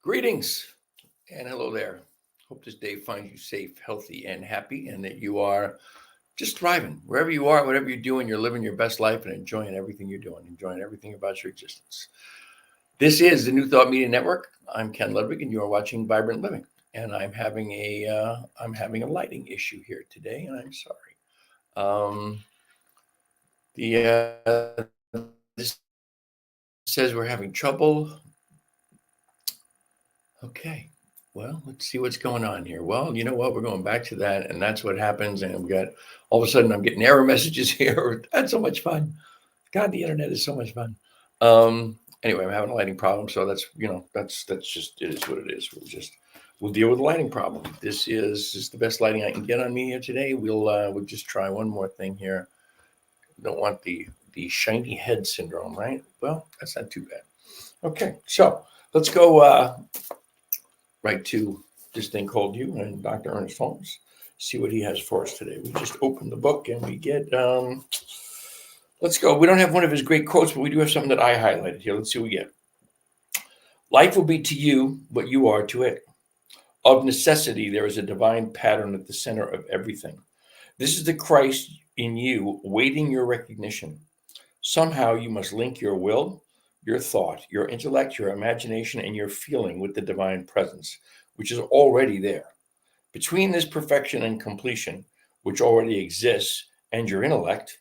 Greetings and hello there. Hope this day finds you safe, healthy, and happy, and that you are just thriving. Wherever you are, whatever you're doing, you're living your best life and enjoying everything you're doing, enjoying everything about your existence. This is the New Thought Media Network. I'm Ken Ludwig, and you are watching Vibrant Living. And I'm having a lighting issue here today, and I'm sorry. This says we're having trouble. Okay, well, let's see what's going on here. Well, you know what? We're going back to that, and that's what happens. And we got all of a sudden, I'm getting error messages here. That's so much fun. God, the internet is so much fun. Anyway, I'm having a lighting problem, so that's just it is what it is. We'll deal with the lighting problem. This is the best lighting I can get on me here today. We'll just try one more thing here. Don't want the shiny head syndrome, right? Well, that's not too bad. Okay, so let's go right to this thing called You and Dr. Ernest Holmes. See what he has for us today. We just open the book and we get, let's go. We don't have one of his great quotes, but we do have something that I highlighted here. Let's see what we get. Life will be to you what you are to it. Of necessity, there is a divine pattern at the center of everything. This is the Christ in you waiting your recognition. Somehow you must link your will, your thought, your intellect, your imagination, and your feeling with the divine presence, which is already there. Between this perfection and completion, which already exists, and your intellect,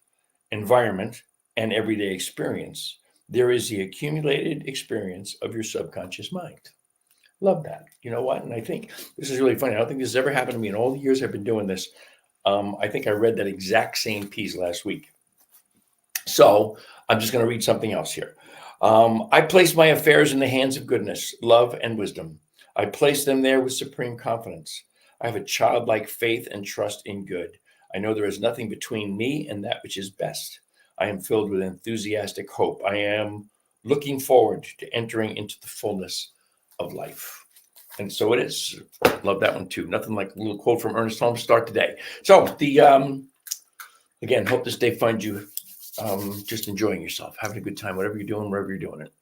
environment, and everyday experience, there is the accumulated experience of your subconscious mind. Love that. You know what? And I think this is really funny. I don't think this has ever happened to me in all the years I've been doing this. I think I read that exact same piece last week. So I'm just going to read something else here. I place my affairs in the hands of goodness, love, and wisdom. I place them there with supreme confidence. I have a childlike faith and trust in good. I know there is nothing between me and that which is best. I am filled with enthusiastic hope. I am looking forward to entering into the fullness of life. And so it is. Love that one too. Nothing like a little quote from Ernest Holmes to start today. So again, hope this day finds you just enjoying yourself, having a good time, whatever you're doing, wherever you're doing it.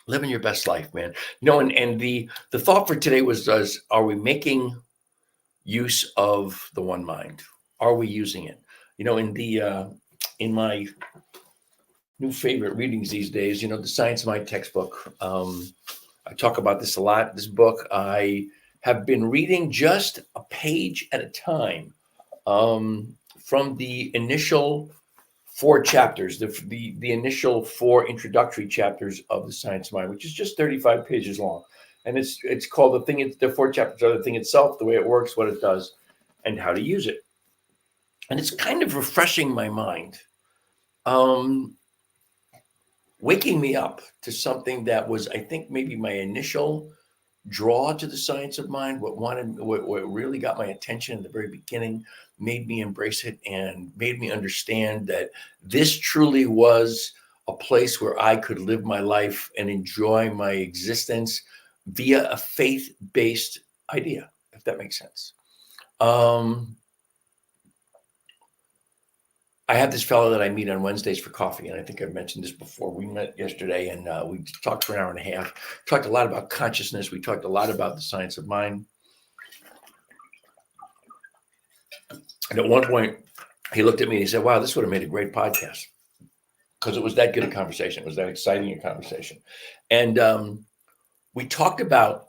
Living your best life, man. And the thought for today was, are we making use of the one mind? Are we using it? In my new favorite readings these days, the Science of Mind textbook. I talk about this a lot. This book, I have been reading just a page at a time from the initial 4 chapters, the initial 4 introductory chapters of the Science of Mind, which is just 35 pages long. And it's called the 4 chapters are the thing itself, the way it works, what it does, and how to use it. And it's kind of refreshing my mind, waking me up to something that was, I think, maybe my initial draw to the Science of Mind, what really got my attention in the very beginning, made me embrace it and made me understand that this truly was a place where I could live my life and enjoy my existence via a faith-based idea, if that makes sense. I have this fellow that I meet on Wednesdays for coffee, and I think I've mentioned this before. We met yesterday, and we talked for an hour and a half. Talked a lot about consciousness. We talked a lot about the Science of Mind. And at one point, he looked at me and he said, "Wow, this would have made a great podcast," because it was that good a conversation. It was that exciting a conversation. And we talked about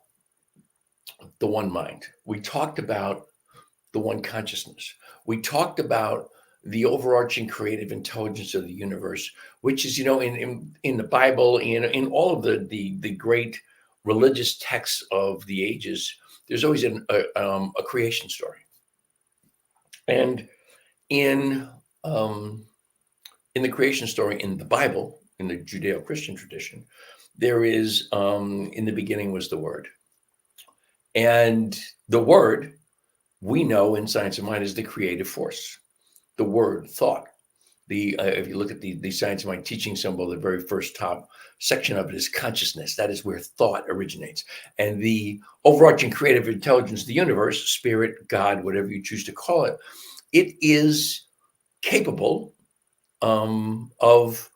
the one mind. We talked about the one consciousness. We talked about the overarching creative intelligence of the universe, which is, in the Bible, in all of the great religious texts of the ages, there's always a creation story. And in the creation story in the Bible, in the Judeo-Christian tradition, there is, in the beginning was the Word. And the Word, we know in Science of Mind, is the creative force. the word thought. If you look at the science mind teaching symbol, the very first top section of it is consciousness. That is where thought originates. And the overarching creative intelligence of the universe, spirit, God, whatever you choose to call it, it is capable of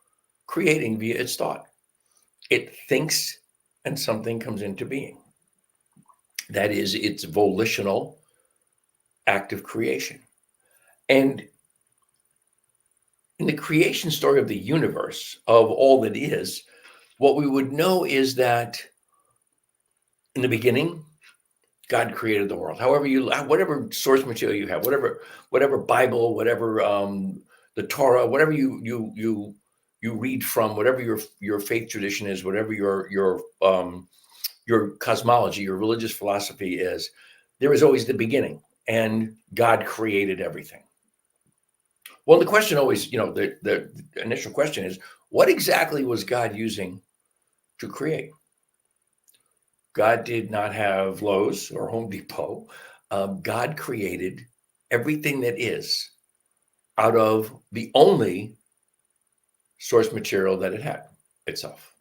creating via its thought. It thinks and something comes into being. That is its volitional act of creation. And in the creation story of the universe, of all that is, what we would know is that in the beginning, God created the world. Whatever source material you have, whatever Bible, whatever the Torah, whatever you read from, whatever your faith tradition is, whatever your cosmology, your religious philosophy is, there is always the beginning, and God created everything. Well, the question always, the initial question is, what exactly was God using to create? God did not have Lowe's or Home Depot. God created everything that is out of the only source material that it had, itself.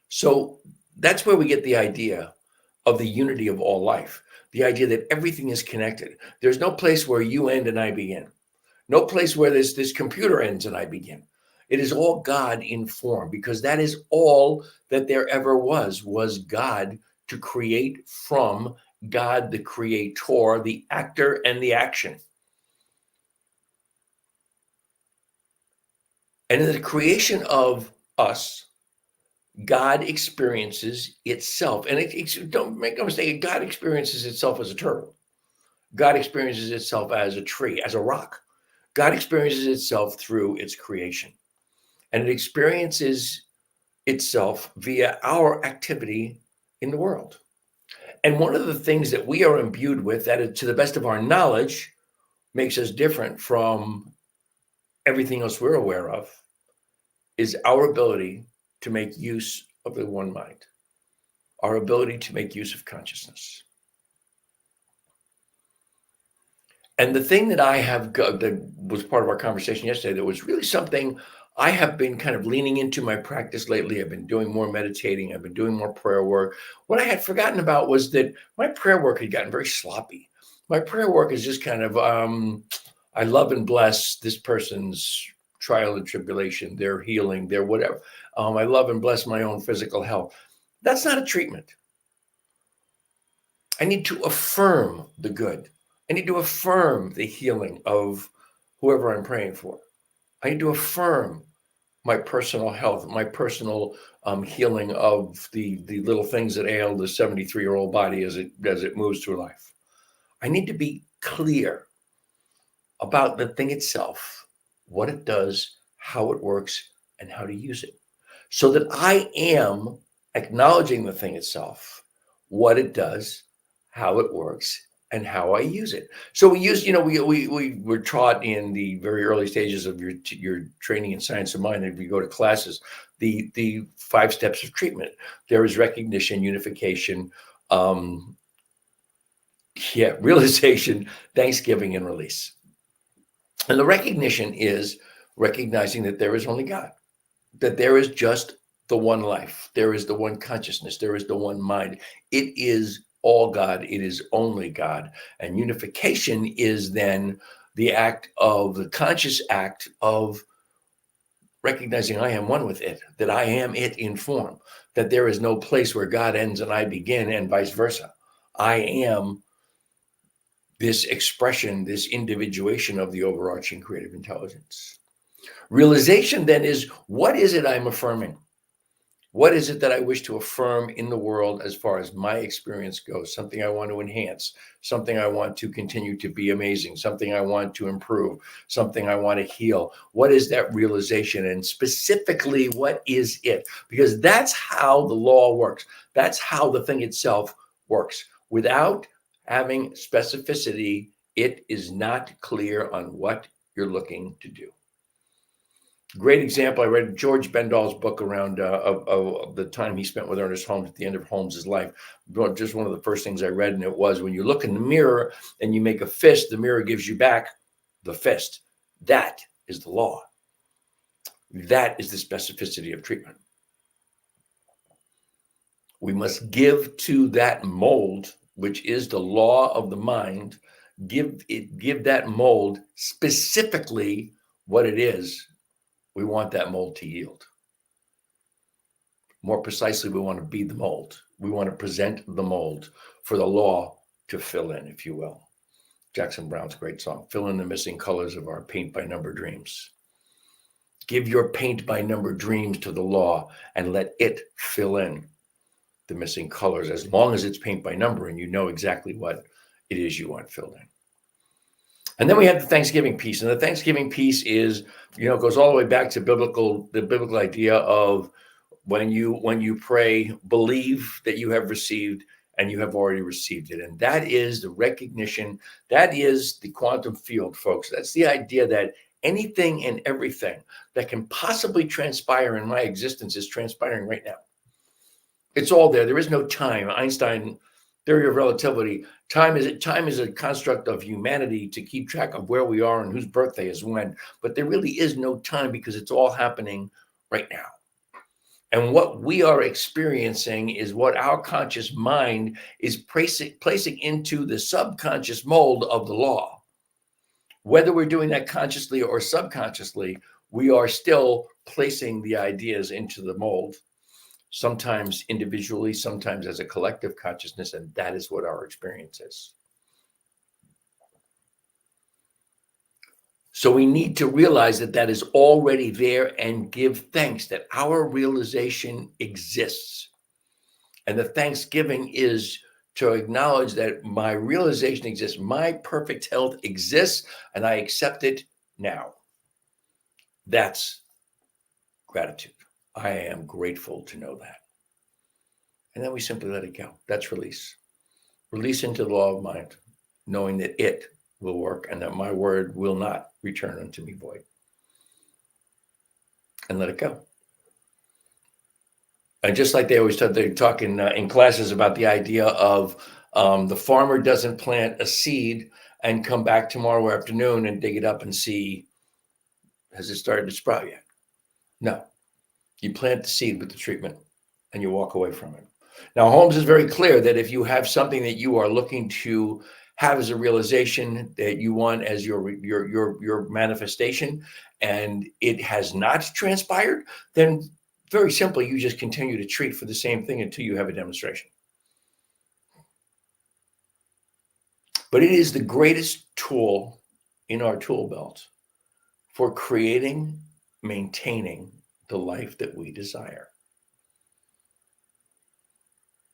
So that's where we get the idea of the unity of all life, the idea that everything is connected. There's no place where you end and I begin. No place where this computer ends and I begin. It is all God in form, because that is all that there ever was God to create from God, the creator, the actor, and the action. And in the creation of us, God experiences itself. And don't make a mistake, God experiences itself as a turtle. God experiences itself as a tree, as a rock. God experiences itself through its creation. And it experiences itself via our activity in the world. And one of the things that we are imbued with, that to the best of our knowledge makes us different from everything else we're aware of, is our ability to make use of the one mind, our ability to make use of consciousness. And the thing that I have that was part of our conversation yesterday, that was really something I have been kind of leaning into my practice lately. I've been doing more meditating. I've been doing more prayer work. What I had forgotten about was that my prayer work had gotten very sloppy. My prayer work is just kind of, I love and bless this person's trial and tribulation, their healing, their whatever. I love and bless my own physical health. That's not a treatment. I need to affirm the good. I need to affirm the healing of whoever I'm praying for. I need to affirm my personal health, my personal healing of the little things that ail the 73-year-old body as it moves through life. I need to be clear about the thing itself, what it does, how it works, and how to use it, so that I am acknowledging the thing itself, what it does, how it works, and how I use it. So we use, we were taught in the very early stages of your training in science of mind, if you go to classes, the 5 steps of treatment. There is recognition, unification, realization, thanksgiving, and release. And the recognition is recognizing that there is only God, that there is just the one life, there is the one consciousness, there is the one mind. It is all God, it is only God. And unification is then the conscious act of recognizing I am one with it, that I am it in form, that there is no place where God ends and I begin, and vice versa. I am this expression, this individuation of the overarching creative intelligence. Realization then is, what is it I'm affirming? What is it that I wish to affirm in the world as far as my experience goes? Something I want to enhance, something I want to continue to be amazing, something I want to improve, something I want to heal. What is that realization? And specifically, what is it? Because that's how the law works. That's how the thing itself works. Without having specificity, it is not clear on what you're looking to do. Great example. I read George Bendahl's book around of the time he spent with Ernest Holmes at the end of Holmes's life. Just one of the first things I read, and it was, when you look in the mirror and you make a fist, the mirror gives you back the fist. That is the law. That is the specificity of treatment. We must give to that mold, which is the law of the mind, give that mold specifically what it is we want that mold to yield. More precisely, we want to be the mold. We want to present the mold for the law to fill in, if you will. Jackson Browne's great song, fill in the missing colors of our paint by number dreams. Give your paint by number dreams to the law and let it fill in the missing colors, as long as it's paint by number and you know exactly what it is you want filled in. And then we have the Thanksgiving piece. And the Thanksgiving piece is, goes all the way back to the biblical idea of when you pray, believe that you have received and you have already received it. And that is the recognition. That is the quantum field, folks. That's the idea that anything and everything that can possibly transpire in my existence is transpiring right now. It's all there. There is no time. Einstein theory of relativity. Time is a construct of humanity to keep track of where we are and whose birthday is when. But there really is no time because it's all happening right now. And what we are experiencing is what our conscious mind is placing into the subconscious mold of the law. Whether we're doing that consciously or subconsciously, we are still placing the ideas into the mold, sometimes individually, sometimes as a collective consciousness, and that is what our experience is. So we need to realize that that is already there and give thanks that our realization exists. And the thanksgiving is to acknowledge that my realization exists, my perfect health exists, and I accept it now. That's gratitude. I am grateful to know that. And then we simply let it go. That's release. Release into the law of mind, knowing that it will work and that my word will not return unto me void. And let it go. And just like they always talk in classes about the idea of the farmer doesn't plant a seed and come back tomorrow afternoon and dig it up and see, has it started to sprout yet? No. You plant the seed with the treatment and you walk away from it. Now, Holmes is very clear that if you have something that you are looking to have as a realization that you want as your manifestation and it has not transpired, then very simply, you just continue to treat for the same thing until you have a demonstration. But it is the greatest tool in our tool belt for creating, maintaining the life that we desire.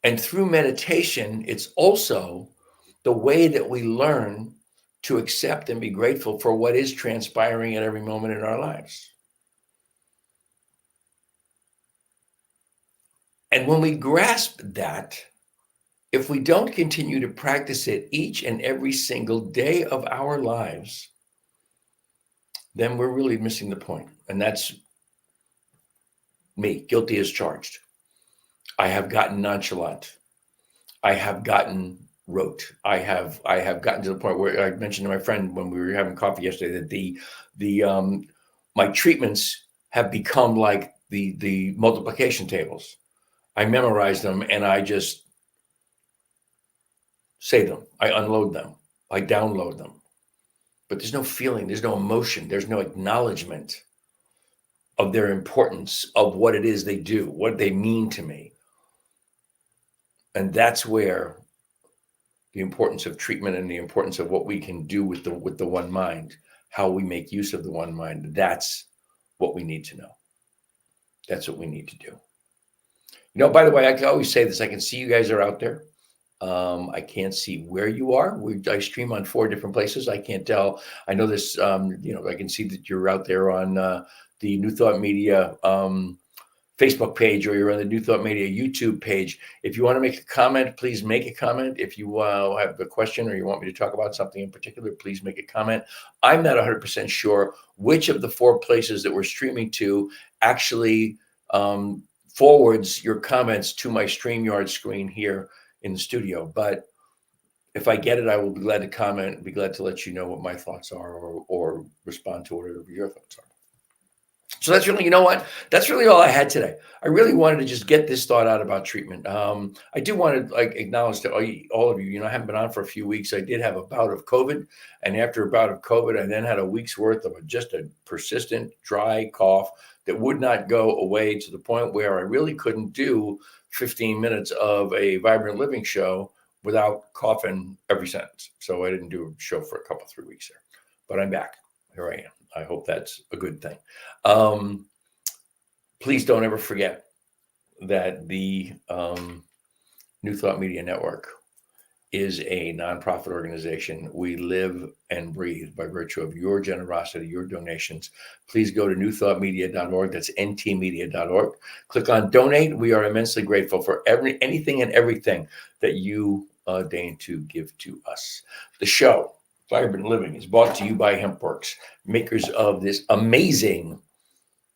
And through meditation, it's also the way that we learn to accept and be grateful for what is transpiring at every moment in our lives. And when we grasp that, if we don't continue to practice it each and every single day of our lives, then we're really missing the point. And that's me, guilty as charged. I have gotten nonchalant. I have gotten rote. I have gotten to the point where I mentioned to my friend when we were having coffee yesterday that my treatments have become like the multiplication tables. I memorize them and I just say them. I unload them. I download them. But there's no feeling. There's no emotion. There's no acknowledgement of their importance, of what it is they do, what they mean to me. And that's where the importance of treatment and the importance of what we can do with the one mind, how we make use of the one mind. That's what we need to know. That's what we need to do. By the way, I can always say this. I can see you guys are out there. I can't see where you are. I stream on 4 different places. I can't tell. I know this, I can see that you're out there on the New Thought Media Facebook page, or you're on the New Thought Media YouTube page. If you want to make a comment, please make a comment. If you have a question or you want me to talk about something in particular, please make a comment. I'm not 100% sure which of the 4 places that we're streaming to actually forwards your comments to my StreamYard screen here in the studio. But if I get it, I will be glad to comment, be glad to let you know what my thoughts are, or respond to whatever your thoughts are. So that's really, you know what? That's really all I had today. I really wanted to just get this thought out about treatment. I do want to acknowledge to all of you. I haven't been on for a few weeks. I did have a bout of COVID, and after a bout of COVID, I then had a week's worth of just a persistent dry cough that would not go away, to the point where I really couldn't do 15 minutes of a Vibrant Living show without coughing every sentence. So I didn't do a show for a couple, 3 weeks there, but I'm back. Here I am. I hope that's a good thing. Please don't ever forget that the New Thought Media Network is a nonprofit organization. We live and breathe by virtue of your generosity, your donations. Please go to newthoughtmedia.org. That's ntmedia.org. Click on donate. We are immensely grateful for anything and everything that you deign to give to us. The show, Vibrant Living, is brought to you by HempWorks, makers of this amazing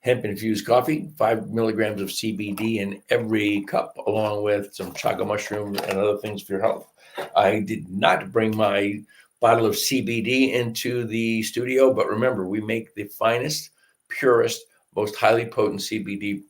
hemp-infused coffee, 5 milligrams of CBD in every cup, along with some chaga mushroom and other things for your health. I did not bring my bottle of CBD into the studio, but remember, we make the finest, purest, most highly potent CBD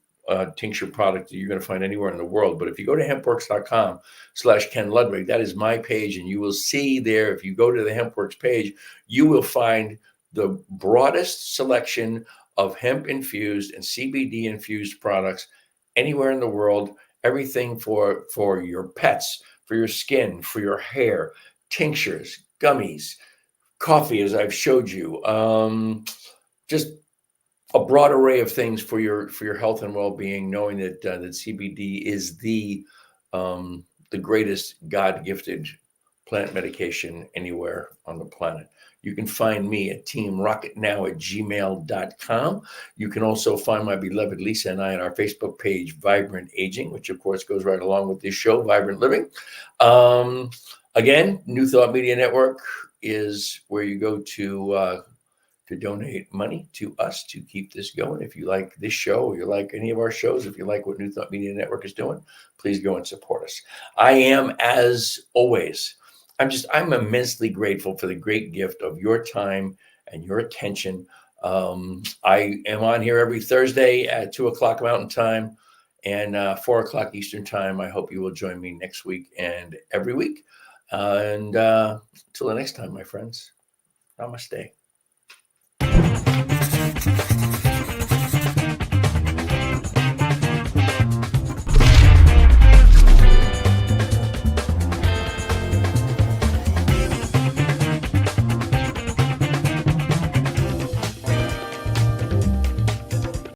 tincture product that you're going to find anywhere in the world. But if you go to hempworks.com/Ken Ludwig, that is my page, and you will see there, if you go to the HempWorks page, you will find the broadest selection of hemp-infused and CBD-infused products anywhere in the world. Everything for your pets, for your skin, for your hair, tinctures, gummies, coffee, as I've showed you, just a broad array of things for your health and well-being, knowing that CBD is the greatest God-gifted plant medication anywhere on the planet. You can find me at teamrocketnow@gmail.com. You can also find my beloved Lisa and I on our Facebook page, Vibrant Aging, which of course goes right along with this show, Vibrant Living. Again, New Thought Media Network is where you go to donate money to us to keep this going. If you like this show, or you like any of our shows, if you like what New Thought Media Network is doing, please go and support us. I am, as always, I'm immensely grateful for the great gift of your time and your attention. I am on here every Thursday at 2:00 Mountain Time and 4:00 Eastern Time. I hope you will join me next week and every week. Until the next time, my friends, namaste.